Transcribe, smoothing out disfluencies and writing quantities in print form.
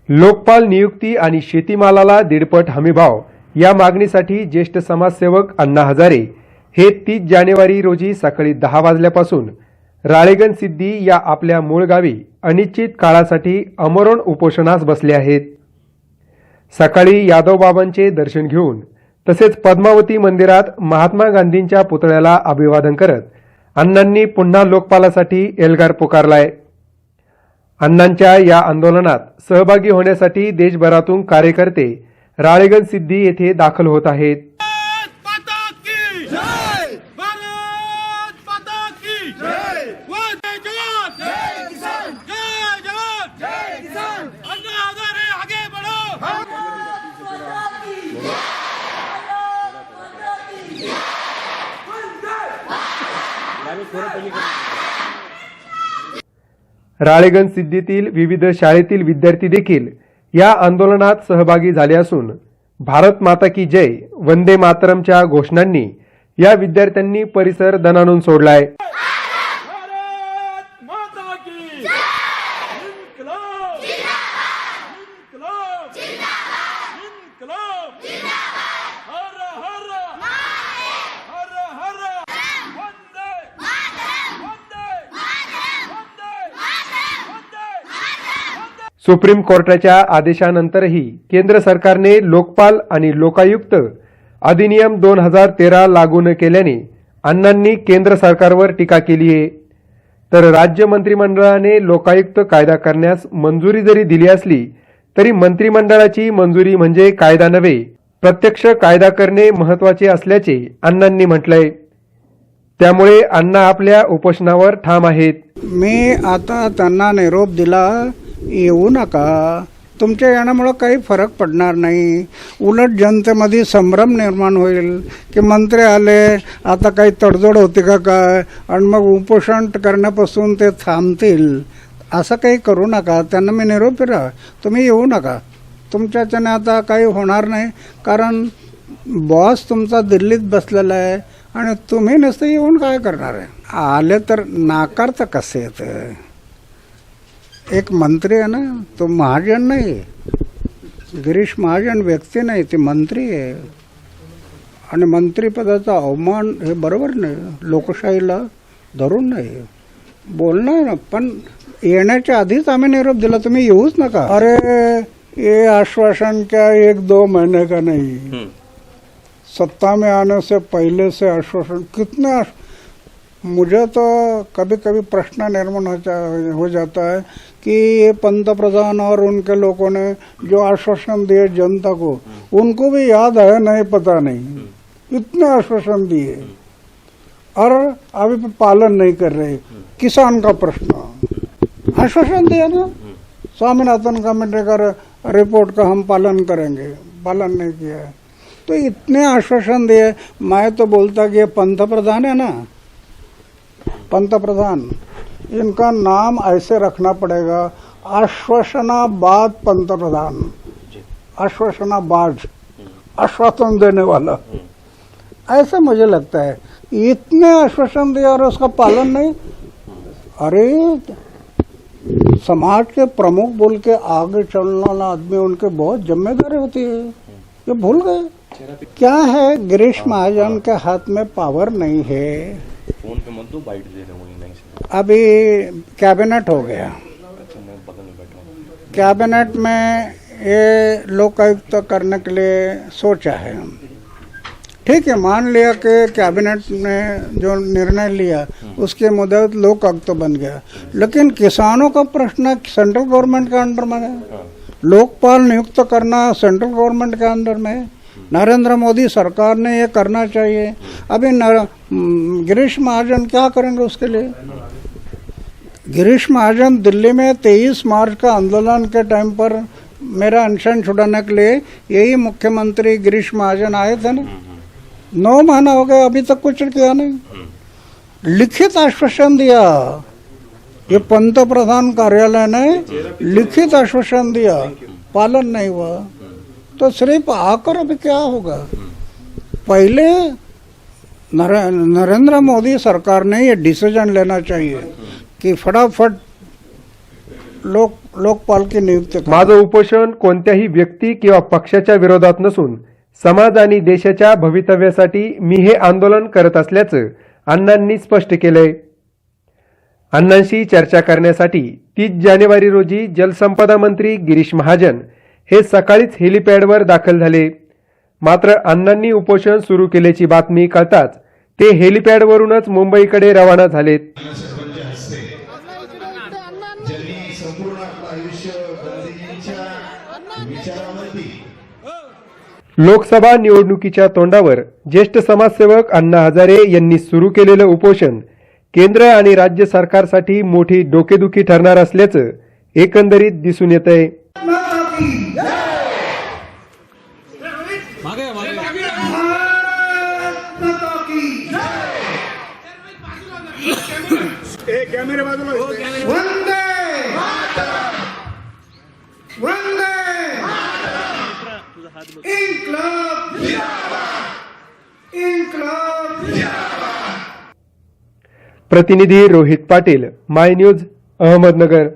लोकपाल नियुक्ती आणि शेतीमालाला दीडपट हमीभाव या मागणीसाठी ज्येष्ठ समाजसेवक अण्णा हजारे हे 30 जानेवारी रोजी सकाळी 10 वाजल्यापासून राळेगण सिद्धी या आपल्या मूळ गावी अनिश्चित काळासाठी अमरण उपोषणास बसले आहेत। सकाळी यादवबाबांचे दर्शन घेऊन तसेच पद्मावती मंदिरात महात्मा गांधींच्या पुतळ्याला अभिवादन करत अण्णांनी पुन्हा लोकपालासाठी एल्गार पुकारलाय। अण्णांच्या या आंदोलनात सहभागी होण्यासाठी देशभरातून कार्यकर्ते राळेगण सिद्धी येथे दाखल होत आहेत। राळेगण सिद्धीतील विविध शाळेतील विद्यार्थी देखील या आंदोलनात सहभागी झाले असून भारत माता की जय वंदे मातरमच्या घोषणांनी या विद्यार्थ्यांनी परिसर दणाणून सोडलाय। सुप्रीम कोर्टाच्या आदेशानंतरही केंद्र सरकारने लोकपाल आणि लोकायुक्त अधिनियम 2013 लागू न केल्याने अण्णांनी केंद्र सरकारवर टीका केली आहे। तर राज्य मंत्रिमंडळाने लोकायुक्त कायदा करण्यास मंजुरी जरी दिली असली तरी मंत्रिमंडळाची मंजुरी म्हणजे कायदा नव्हे, प्रत्यक्ष कायदा करणे महत्त्वाचे असल्याचे अण्णांनी म्हटलंय। त्यामुळे अण्णा आपल्या उपोषणावर ठाम आहेत। मी आता त्यांना निरोप दिला, येऊ नका, तुमच्या येण्यामुळे काही फरक पडणार नाही, उलट जनतेमध्ये संभ्रम निर्माण होईल की मंत्री आले आता काही तडजोड होते का काय आणि मग उपोषण करण्यापासून ते थांबतील, असं काही करू नका। त्यांना मी निरोप दिला, तुम्ही येऊ नका, तुमच्याच्याने आता काही होणार नाही, कारण बॉस तुमचा दिल्लीत बसलेला आहे आणि तुम्ही नुसतं येऊन काय करणार आहे। आले तर नाकारता कसे येतं? एक मंत्री आहे ना, तो महाजन नाही, गिरीश महाजन व्यक्ती नाही, ते मंत्री आहे आणि मंत्रिपदाचा अवमान हे बरोबर नाही, लोकशाहीला धरून नाही बोलणार ना। पण येण्याच्या आधीच आम्ही निरोप दिला, तुम्ही येऊच नका। अरे ये आश्वासन क्या 1-2 महीने का नहीं, सत्ता में आने से पहले से आश्वासन कितने। मुझे तो कभी कभी प्रश्न निर्माण हो जाता है कि ये पंतप्रधान और उनके लोगों ने जो आश्वासन दिए जनता को, उनको भी याद है नहीं, पता नहीं, इतने आश्वासन दिए और अभी पालन नहीं कर रहे। किसान का प्रश्न, आश्वासन दिया ना, स्वामीनाथन कमेटी का रिपोर्ट का हम पालन करेंगे, पालन नहीं किया है। तो इतने आश्वासन दिए। मैं तो बोलता कि ये पंतप्रधान है ना, पंतप्रधान, इनका नाम ऐसे रखना पड़ेगा, आश्वासनाबाद पंतप्रधान, आश्वासनाबाज, आश्वासन देने वाला, ऐसा मुझे लगता है। इतने आश्वासन दिया और उसका पालन नहीं। अरे समाज के प्रमुख बोल के आगे चलने वाला आदमी, उनके बहुत जिम्मेदारी होती है, ये भूल गए क्या है? गिरीश महाजन के हाथ में पावर नहीं है। फोन पे मत दो, बाइट दे रहे हो, नहीं से अभी कैबिनेट हो गया, कैबिनेट में ये लोकायुक्त करने के लिए सोचा है। ठीक है, मान लिया कि कैबिनेट ने जो निर्णय लिया उसके मुताबिक लोकायुक्त बन गया, लेकिन किसानों का प्रश्न सेंट्रल गवर्नमेंट के अंडर में है, लोकपाल नियुक्त करना सेंट्रल गवर्नमेंट के अंडर में है। नरेंद्र मोदी सरकार ने ये करना चाहिए। अभी गिरीश महाजन क्या करेंगे उसके लिए? गिरीश महाजन दिल्ली में 23 मार्च का आंदोलन के टाइम पर मेरा अनशन छुड़ाने के लिए यही मुख्यमंत्री गिरीश महाजन आए थे ना, 9 महीना हो गया, अभी तक कुछ किया नहीं। लिखित आश्वासन दिया, ये पंतप्रधान कार्यालय ने लिखित आश्वासन दिया, पालन नहीं हुआ, तो सिर्फ आकर अभी क्या होगा? पहले नरेंद्र मोदी सरकार ने ये डिसीजन लेना चाहिए कि फटाफट लोकपालकी नियुक्त करा. माझं उपोषण कोणत्याही व्यक्ती किंवा पक्षाच्या विरोधात नसून समाज आणि देशाच्या भवितव्यासाठी मी हे आंदोलन करत असल्याचं अण्णांनी स्पष्ट केलंय. अण्णांशी चर्चा करण्यासाठी 30 जानेवारी रोजी जलसंपदा मंत्री गिरीश महाजन हे सकाळीच हेलिपॅडवर दाखल झाले. मात्र अण्णांनी उपोषण सुरू केल्याची बातमी कळताच ते हेलिपॅडवरूनच मुंबईकडे रवाना झालेत. साहेबांच्या हस्ते ज्यांनी संपूर्ण आपलं आयुष्य गांधीजींच्या विचारावरती लोकसभा निवडणुकीच्या तोंडावर ज्येष्ठ समाजसेवक अण्णा हजारे यांनी सुरू केलेलं उपोषण केंद्र आणि राज्य सरकारसाठी मोठी डोकेदुखी ठरणार असल्याचं एकंदरीत दिसून येतंय. प्रतिनिधी रोहित पाटील, माय न्यूज, अहमदनगर.